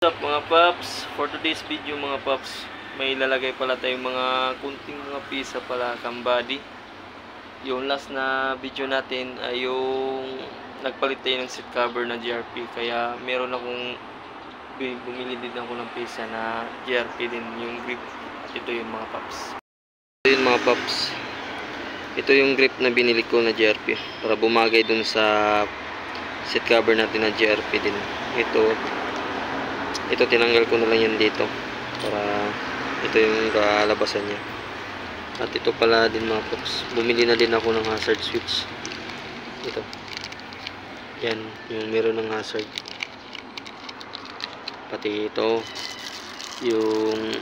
What's up mga paps? For today's video mga paps, may ilalagay pala tayong mga kunting mga pisa pala kang body. Yung last na video natin ay yung nagpalit tayo ng seat cover na GRP, kaya meron akong bumili din ako ng pisa na GRP din yung grip. At ito yung mga paps. Ito yung mga paps. Ito yung grip na binili ko na GRP para bumagay dun sa seat cover natin na GRP din. Ito tinanggal ko na lang yan dito para ito yung kalabasan niya. At ito pala din mga paps, bumili na din ako ng hazard switch. Ito yan, yung meron ng hazard. Pati ito yung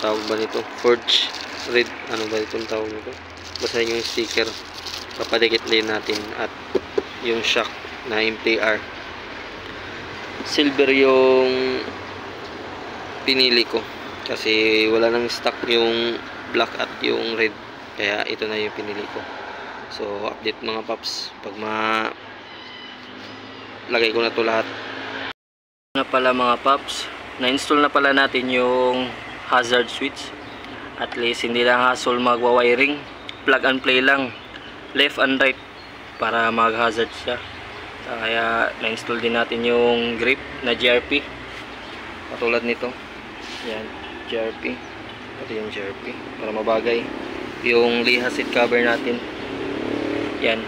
tawag ba nito, forge red, ano ba itong tawag nito, basta yung sticker papadikit din natin. At yung shock na MTR silver yung pinili ko kasi wala nang stock yung black at yung red, kaya ito na yung pinili ko. So update mga paps pag lagay ko na to lahat. Na pala mga paps, na-install na pala natin yung hazard switch. At least hindi lang hassle magwa-wiring, plug and play lang left and right para mag-hazard siya. Kaya na-install din natin yung grip na GRP katulad nito. Yan, GRP, pati yung GRP para mabagay yung liha seat cover natin. Yan,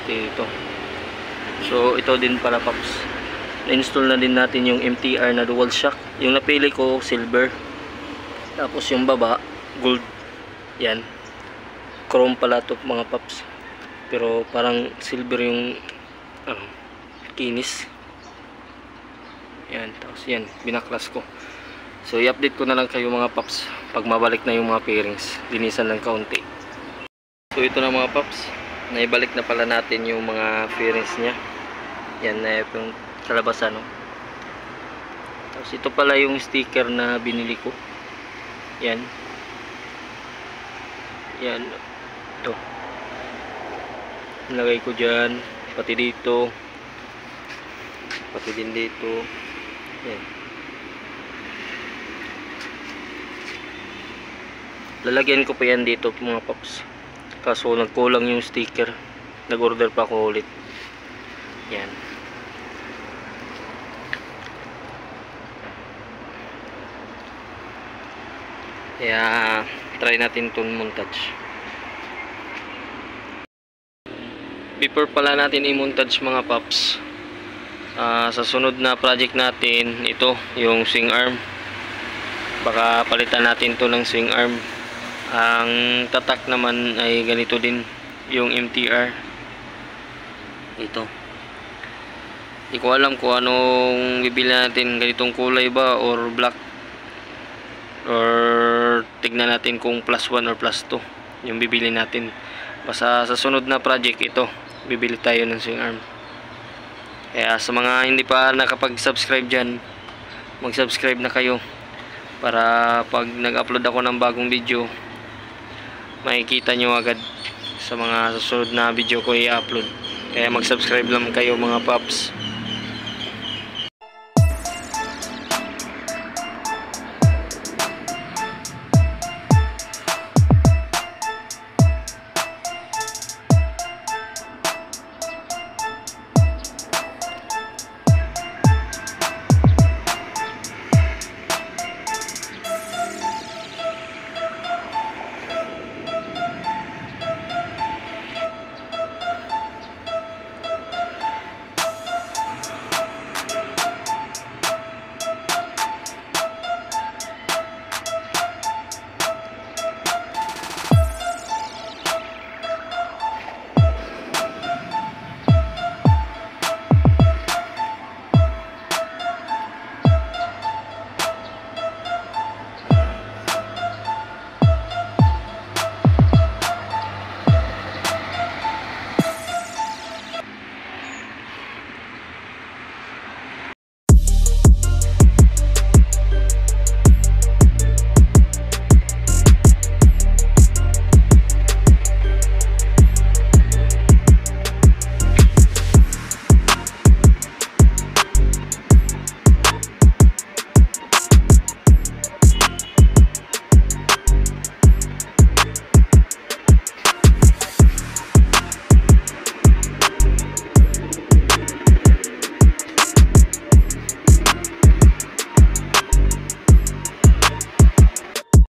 dito. So ito din para paps, na-install na din natin yung MTR na dual shock. Yung napili ko silver, tapos yung baba gold. Yan, chrome pala to mga paps, pero parang silver yung kinis. Yan, tapos yan binaklas ko. So i-update ko na lang kayo mga paps pag mabalik na yung mga pairings, linisan lang kaunti. So ito na mga paps, naibalik na pala natin yung mga fairings nya. Yan na yung kalabasan, no? Tapos ito pala yung sticker na binili ko. Yan, yan, ito nilagay ko dyan, pati dito, pati din dito. Yan, lalagyan ko pa yan dito mga paps, kaso nagkulang yung sticker, nag-order pa ako ulit. Yan, kaya try natin itong montage. Before pala natin i-montage mga paps, sa sunod na project natin, ito yung swing arm, baka palitan natin to ng swing arm. Ang tatak naman ay ganito din, yung MTR. Ito, hindi ko alam kung anong bibili natin, ganitong kulay ba or black, or tignan natin kung +1 or +2 yung bibili natin. Basta sa sunod na project ito, bibili tayo ng swing arm. Kaya sa mga hindi pa nakapag-subscribe dyan, mag-subscribe na kayo para pag nag-upload ako ng bagong video, makikita nyo agad sa mga susunod na video ko i-upload. Kaya mag-subscribe lang kayo mga paps.